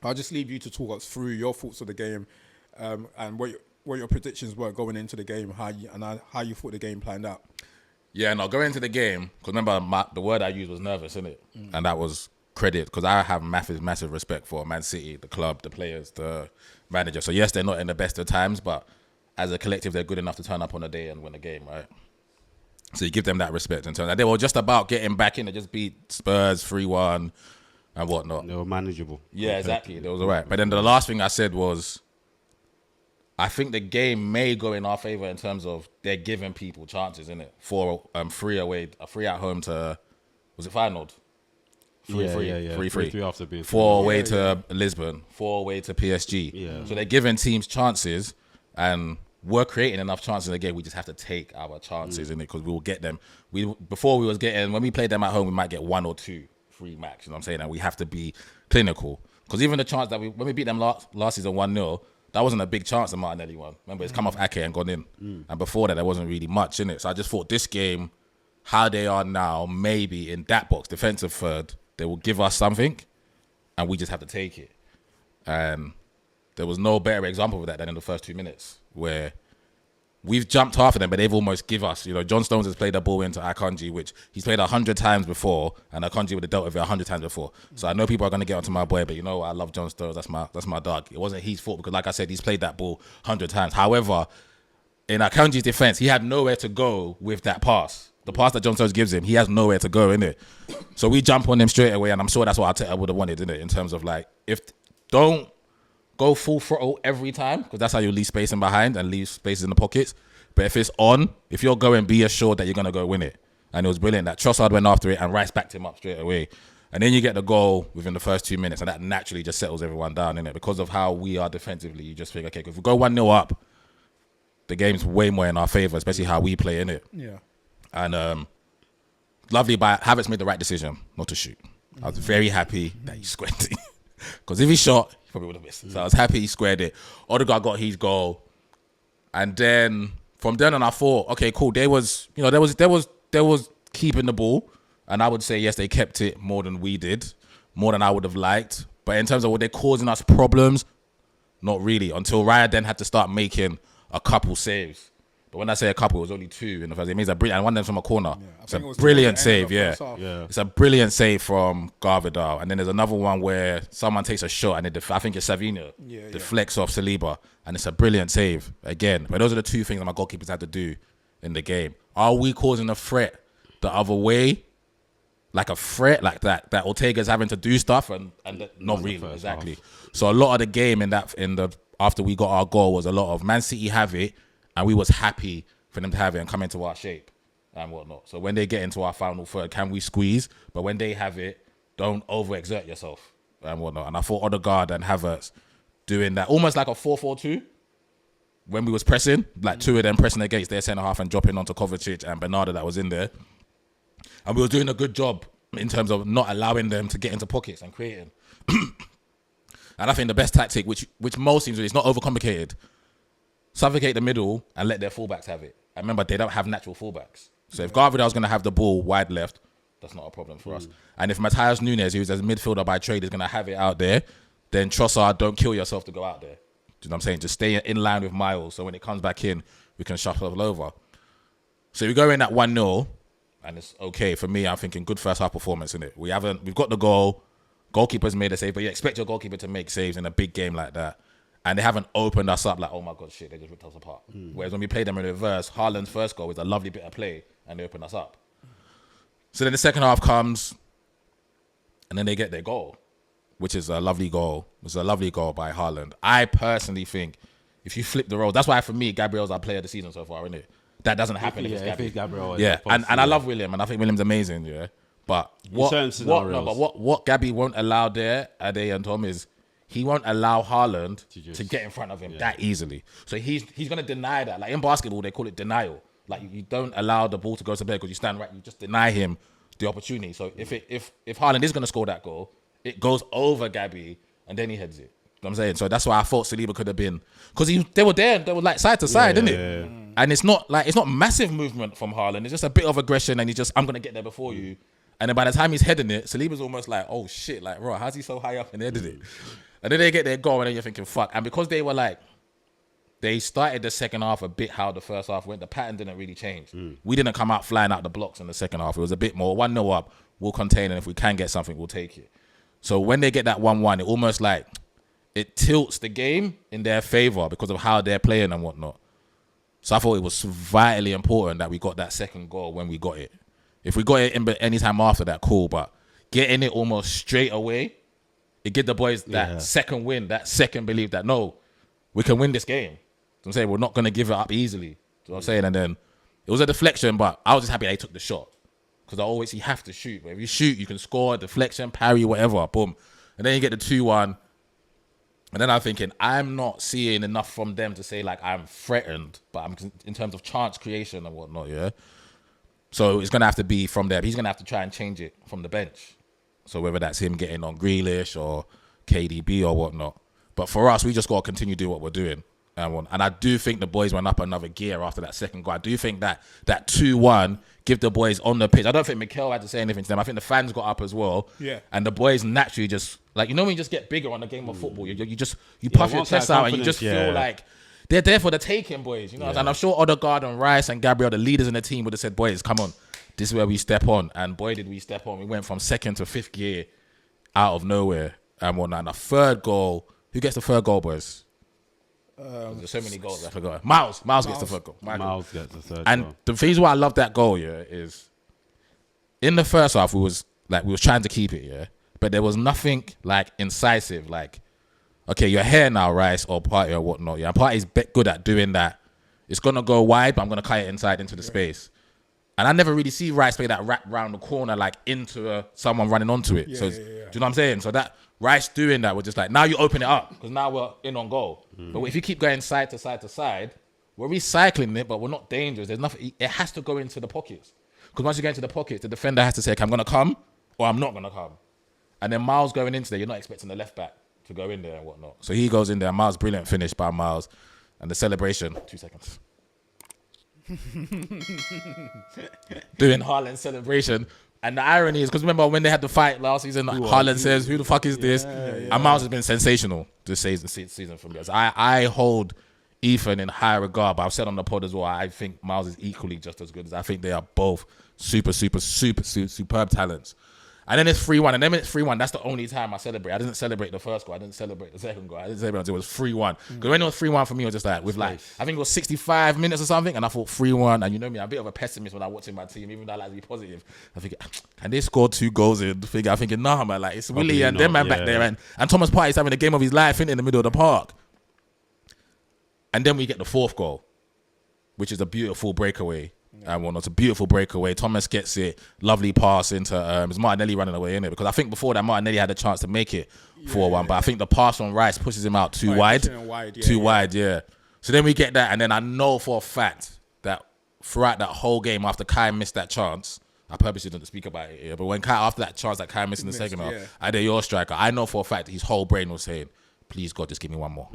I'll just leave you to talk us through your thoughts of the game, and what your predictions were going into the game, how you thought the game planned out. Yeah, no, going into the game, because remember, the word I used was nervous, innit? And that was credit, because I have massive respect for Man City, the club, the players, the manager. So yes, they're not in the best of times, but as a collective, they're good enough to turn up on a day and win a game, right? So you give them that respect. And they were just about getting back in. They just beat Spurs 3-1 and whatnot. They were manageable. Yeah, exactly. That was all right. But then the last thing I said was, I think the game may go in our favour in terms of they're giving people chances, innit? For 3 away, 3 at home to, was it Feyenoord? 3-3. 3-3 after being 4 away to Lisbon, 4 away to PSG. Yeah. So they're giving teams chances, and we're creating enough chances in the game. We just have to take our chances in it, because we will get them. Before we was getting, when we played them at home, we might get 1 or 2 free max. You know what I'm saying? And we have to be clinical, because even the chance that when we beat them last season 1-0, that wasn't a big chance the Martinelli one. Remember, it's come off Ake and gone in. And before that, there wasn't really much in it. So I just thought this game, how they are now, maybe in that box, defensive third, they will give us something, and we just have to take it. And there was no better example of that than in the first 2 minutes, where we've jumped half of them, but they've almost give us. You know, John Stones has played a ball into Akanji, which he's played 100 times before, and Akanji would have dealt with it 100 times before. So I know people are going to get onto my boy, but you know, I love John Stones. That's my dog. It wasn't his fault, because like I said, he's played that ball 100 times. However, in Akanji's defense, he had nowhere to go with that pass. The pass that John Stones gives him, he has nowhere to go, innit? So we jump on him straight away, and I'm sure that's what Arteta would have wanted, innit? In terms of like, don't go full throttle every time, because that's how you leave space in behind and leave spaces in the pockets. But if it's on, if you're going, be assured that you're going to go win it. And it was brilliant that Trossard went after it and Rice backed him up straight away. And then you get the goal within the first 2 minutes, and that naturally just settles everyone down, innit? Because of how we are defensively, you just think, okay, if we go 1-0 up, the game's way more in our favour, especially how we play, innit? Yeah. And lovely by Havertz made the right decision not to shoot. I was very happy that he squared it. Because if he shot, he probably would have missed. So I was happy he squared it. Odegaard got his goal. And then from then on, I thought, okay, cool. There was keeping the ball. And I would say, yes, they kept it more than we did, more than I would have liked. But in terms of what they're causing us problems, not really. Until Raya then had to start making a couple saves. But when I say a couple, it was only 2 in the first. It means and one of them from a corner. Yeah, it's a brilliant save, yeah. It's a brilliant save from Garvidal. And then there's another one where someone takes a shot, and I think it's Savinho, deflects off Saliba, and it's a brilliant save again. But those are the 2 things that my goalkeepers had to do in the game. Are we causing a threat the other way? Like a threat, like that Ortega's having to do stuff, and not really, exactly. So a lot of the game after we got our goal was a lot of Man City have it, and we was happy for them to have it and come into our shape and whatnot. So when they get into our final third, can we squeeze? But when they have it, don't overexert yourself and whatnot. And I thought Odegaard and Havertz doing that, almost like a 4-4-2, when we was pressing, like 2 of them pressing against their centre-half and dropping onto Kovacic and Bernardo that was in there. And we were doing a good job in terms of not allowing them to get into pockets and creating. And I think the best tactic, which most teams do, it's not overcomplicated, suffocate the middle and let their fullbacks have it. And remember, they don't have natural fullbacks. So if Garvidal's going to have the ball wide left, that's not a problem for us. And if Matheus Nunes, who's a midfielder by trade, is going to have it out there, then Trossard, don't kill yourself to go out there. Do you know what I'm saying? Just stay in line with Miles, so when it comes back in, we can shuffle over. So we go in at 1-0, and it's okay. For me, I'm thinking good first half performance, innit? We've got the goal. Goalkeeper's made a save, but you expect your goalkeeper to make saves in a big game like that. And they haven't opened us up like, oh my God, shit, they just ripped us apart. Whereas when we played them in reverse, Haaland's first goal was a lovely bit of play, and they opened us up. So then the second half comes, and then they get their goal, which is a lovely goal. It was a lovely goal by Haaland. I personally think if you flip the roles, that's why for me, Gabriel's our player of the season so far, isn't it? That doesn't happen if it's Gabriel. Yeah, and I love William, and I think William's amazing, yeah. But what Gabby won't allow there, Ade and Tom, is he won't allow Haaland to get in front of him that easily. So he's going to deny that. Like in basketball, they call it denial. Like you don't allow the ball to go to bed because you stand right. You just deny him the opportunity. So if Haaland is going to score that goal, it goes over Gabby and then he heads it. You know what I'm saying? So that's why I thought Saliba could have been, because they were there. They were like side to side, isn't it? Yeah. And it's not massive movement from Haaland. It's just a bit of aggression, and I'm going to get there before you. And then by the time he's heading it, Saliba's almost like, oh shit, like, bro, how's he so high up and headed it? And then they get their goal, and then you're thinking, fuck. And because they were like, they started the second half a bit how the first half went. The pattern didn't really change. We didn't come out flying out the blocks in the second half. It was a bit more 1-0 up, we'll contain, and if we can get something, we'll take it. So when they get that 1-1, it almost like, it tilts the game in their favour because of how they're playing and whatnot. So I thought it was vitally important that we got that second goal when we got it. If we got it in any time after that, cool. But getting it almost straight away, it give the boys that second win, that second belief that, no, we can win this game. I'm saying we're not going to give it up easily. You know what I'm saying? And then it was a deflection, but I was just happy they took the shot. Because I always, you have to shoot. But if you shoot, you can score, deflection, parry, whatever, boom. And then you get the 2-1. And then I'm thinking, I'm not seeing enough from them to say, like, I'm threatened. But I'm in terms of chance creation and whatnot, yeah? So it's going to have to be from there. He's going to have to try and change it from the bench. So whether that's him getting on Grealish or KDB or whatnot. But for us, we just got to continue doing what we're doing. And I do think the boys went up another gear after that second goal. I do think that 2-1 give the boys on the pitch. I don't think Mikel had to say anything to them. I think the fans got up as well. Yeah. And the boys naturally just, like, you know when you just get bigger on the game of football, you puff your chest out and you just feel like they're there for the taking, boys. You know, and I'm sure Odegaard and Rice and Gabriel, the leaders in the team, would have said, boys, come on, this is where we step on. And boy, did we step on. We went from second to fifth gear out of nowhere and whatnot. And the third goal, who gets the third goal, boys? There's so many goals I forgot. Miles gets the third goal. Miles gets the third and goal. the reason why I love that goal, is in the first half we was trying to keep it, but there was nothing like incisive, like, okay, you're here now, Rice or Partey or whatnot. Yeah, Partey's good at doing that. It's gonna go wide, but I'm gonna cut it inside into the space. And I never really see Rice play that wrap round the corner like into someone running onto it. Do you know what I'm saying? So that Rice doing that was just like, now you open it up because now we're in on goal. But if you keep going side to side to side, we're recycling it, but we're not dangerous. There's nothing. It has to go into the pockets because once you get into the pockets, the defender has to say, okay, I'm gonna come or I'm not gonna come. And then Miles going into there, you're not expecting the left back to go in there and whatnot. So he goes in there. Miles, brilliant finish by Miles, and the celebration. 2 seconds. Doing Haaland's celebration. And the irony is, because remember when they had the fight last season, Haaland says, who the fuck is this? And Miles has been sensational this season for me. I hold Ethan in high regard, but I've said on the pod as well, I think Miles is equally just as good. I think they are both superb talents. And then it's 3-1. And then it's 3-1. That's the only time I celebrate. I didn't celebrate the first goal. I didn't celebrate the second goal. I didn't celebrate until it was 3-1. Because when it was 3-1 for me, it was just like, with like, I think it was 65 minutes or something. And I thought 3-1. And you know me, I'm a bit of a pessimist when I'm watching my team, even though I like to be positive. I think, can they score 2 goals in the figure? I'm thinking, nah, man, like, it's Willie and them man back there. And Thomas Partey's having the game of his life in the middle of the park. And then we get the 4th goal, which is a beautiful breakaway. And it's a beautiful breakaway. Thomas gets it, lovely pass into it's Martinelli running away in it, because I think before that Martinelli had a chance to make it 4-1, but I think the pass on Rice pushes him out too wide. So then we get that, and then I know for a fact that throughout that whole game, after Kai missed that chance, I purposely didn't speak about it here, but when Kai, after that chance that Kai missed in the second half, I did your striker, I know for a fact that his whole brain was saying, please God, just give me one more.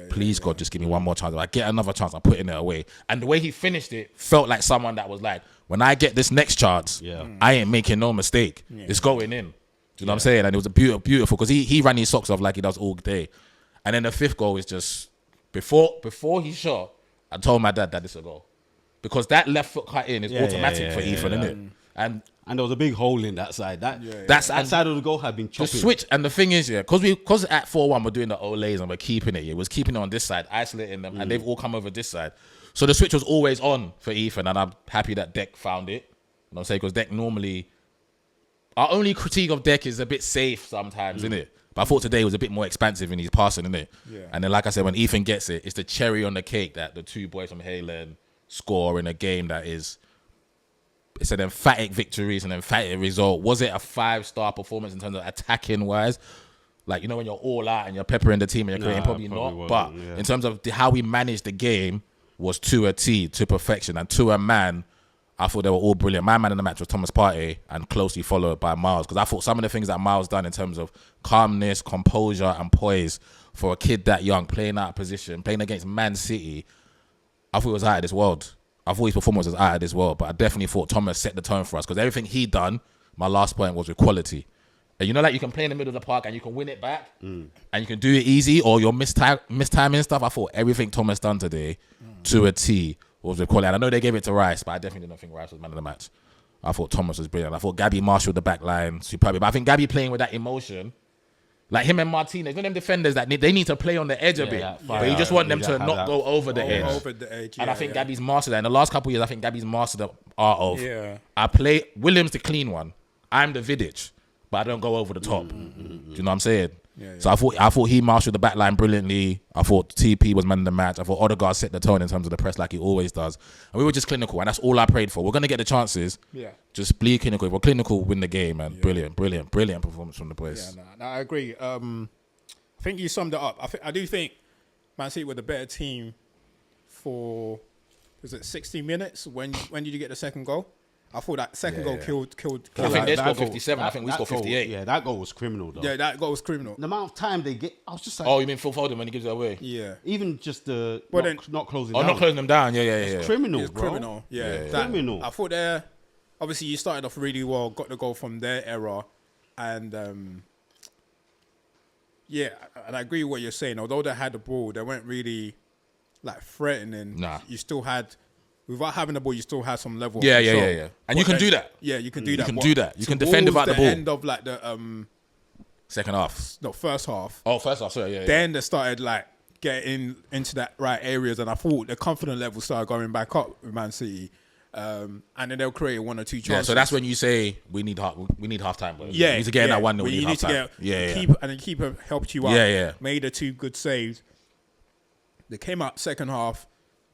Please God, just give me one more chance. If I get another chance, I'm putting it away. And the way he finished it felt like someone that was like, when I get this next chance, I ain't making no mistake. It's going in. Do you know what I'm saying? And it was a beautiful, because he ran his socks off like he does all day. And then the 5th goal is just, before he shot, I told my dad that this is a goal. Because that left foot cut in is automatic for Ethan, isn't it? And there was a big hole in that side. That side of the goal had been chopping. The switch, and the thing is, because at 4-1 we're doing the Olays and we're keeping it. It was keeping it on this side, isolating them, and they've all come over this side. So the switch was always on for Ethan, and I'm happy that Deck found it. You know what I'm saying? Because Deck normally, our only critique of Deck is a bit safe sometimes, isn't it? But I thought today was a bit more expansive in his passing, isn't it? And then, like I said, when Ethan gets it, it's the cherry on the cake that the 2 boys from Haaland score in a game that is. It's an emphatic victory, it's an emphatic result. Was it a 5-star performance in terms of attacking wise? Like, you know, when you're all out and you're peppering the team and you're creating, probably not. But in terms of how we managed the game was to a T, to perfection. And to a man, I thought they were all brilliant. My man in the match was Thomas Partey, and closely followed by Miles. Because I thought some of the things that Miles done in terms of calmness, composure and poise for a kid that young, playing out of position, playing against Man City, I thought it was out of this world. I thought his performance was out of this world, but I definitely thought Thomas set the tone for us, because everything he done, my last point was with quality. And you know, like you can play in the middle of the park and you can win it back and you can do it easy, or your mistiming stuff. I thought everything Thomas done today to a T was the quality. And I know they gave it to Rice, but I definitely didn't think Rice was man of the match. I thought Thomas was brilliant. I thought Gabby marshaled the back line superbly. But I think Gabby playing with that emotion, like him and Martinez, one of them defenders that they need to play on the edge a bit. But you just want them to not go over the edge. Over the edge, and I think Gabby's mastered that. In the last couple of years, I think Gabby's mastered the art of, I play, Williams the clean one. I'm the Vidic, but I don't go over the top. Do you know what I'm saying? So I thought he marshaled the back line brilliantly. I thought TP was man of the match. I thought Odegaard set the tone in terms of the press like he always does. And we were just clinical, and that's all I prayed for. We're going to get the chances. Just be clinical. If we're clinical, win the game, man. Brilliant performance from the boys. I agree. I think you summed it up. I do think Man City were the better team for, was it 60 minutes? When did you get the second goal? I thought that second goal killed. I think they scored 57. I think we scored 58. Yeah, that goal was criminal, though. Yeah, that goal was criminal. The amount of time they get, I was just like... Oh, you mean Phil Foden when he gives it away? Yeah. Even just the not closing down. Oh, not closing them down. Yeah. It's criminal, It's bro. criminal. Yeah. Criminal. I thought obviously you started off really well, got the goal from their error, and and I agree with what you're saying. Although they had the ball, they weren't really like threatening. Nah. You still had... Without having the ball, you still have some level of control. Yeah. And you can do that. Yeah, you can do that. You can do that. You can defend without the ball. End of like the second half. No, first half. Oh, first half. Sorry, yeah. Then they started like getting into that right areas, and I thought the confidence level started going back up with Man City. And then they'll create one or two chances. Yeah, so that's when you say we need half time. Yeah, we need to get in that 1-0. You need to get keep, and the keeper helped you out. Yeah. Made the two good saves. They came out second half.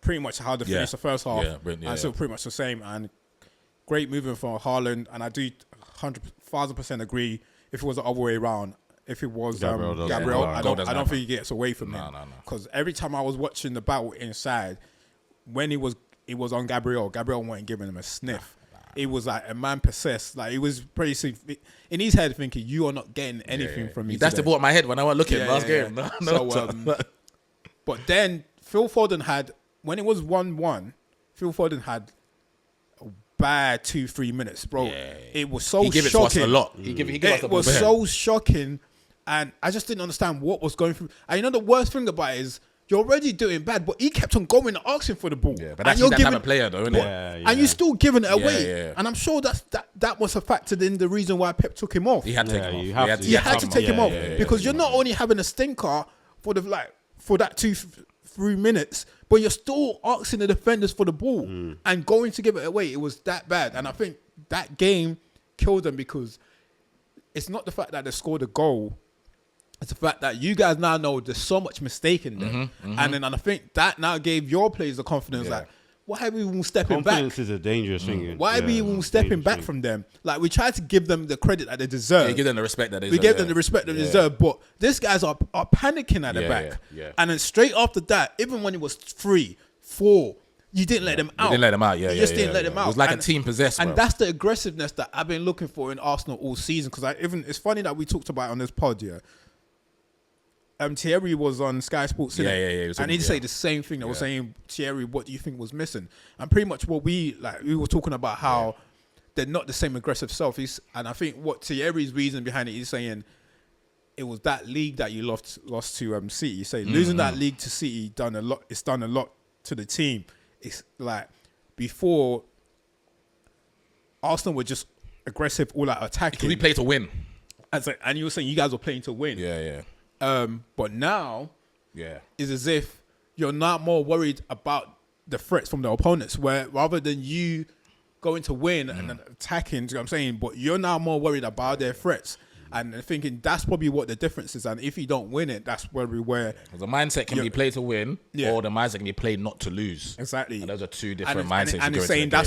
Pretty much how they finished the first half, and still pretty much the same. And great movement from Haaland, and I do 100,000% agree. If it was the other way around, if it was Gabriel, I don't think he gets away from him. No. Because every time I was watching the battle inside, when it was on Gabriel wasn't giving him a sniff. It was like a man possessed. Like it was pretty in his head thinking, "You are not getting anything from me." That's the ball in my head when I was looking last game. But then Phil Foden had. When it was 1-1, Phil Foden had a bad 2-3 minutes, bro. Yeah. It was so shocking. He gave it to us a lot. It was so shocking, and I just didn't understand what was going through. And you know the worst thing about it is you're already doing bad, but he kept on going and asking for the ball. Yeah, but that's that type of player, though, isn't it? And you're still giving it away. Yeah. And I'm sure that was a factor in the reason why Pep took him off. He had to take him off. He had to take him off because you're not only having a stinker for that 2-3 minutes, but you're still asking the defenders for the ball and going to give it away. It was that bad. And I think that game killed them because it's not the fact that they scored a goal. It's the fact that you guys now know there's so much mistake in there. And I think that now gave your players the confidence like, why are we even stepping back? Confidence is a dangerous thing. Why are we even stepping back from them? Like, we try to give them the credit that they deserve. Yeah, give them the respect that they deserve. We give them the respect that they deserve. But these guys are panicking at the back. And then straight after that, even when it was 3-4, you didn't let them out. You didn't let them out, You just didn't let them out. It was like a team possessed, and that's the aggressiveness that I've been looking for in Arsenal all season. Because it's funny that we talked about it on this pod, Thierry was on Sky Sports, and he'd say the same thing. They were saying, Thierry, what do you think was missing? And pretty much what we were talking about how they're not the same aggressive self. And I think what Thierry's reason behind it is saying it was that league that you lost to City. You say losing that league to City done a lot. It's done a lot to the team. It's like before Arsenal were just aggressive, all out attacking. We play to win. And you were saying you guys were playing to win. Yeah. But now, it's as if you're not more worried about the threats from the opponents, where rather than you going to win and attacking, you know what I'm saying, but you're now more worried about their threats. And thinking that's probably what the difference is. And if you don't win it, that's where the mindset can be played to win, or the mindset can be played not to lose. Exactly. And those are two different mindsets. And it's saying that's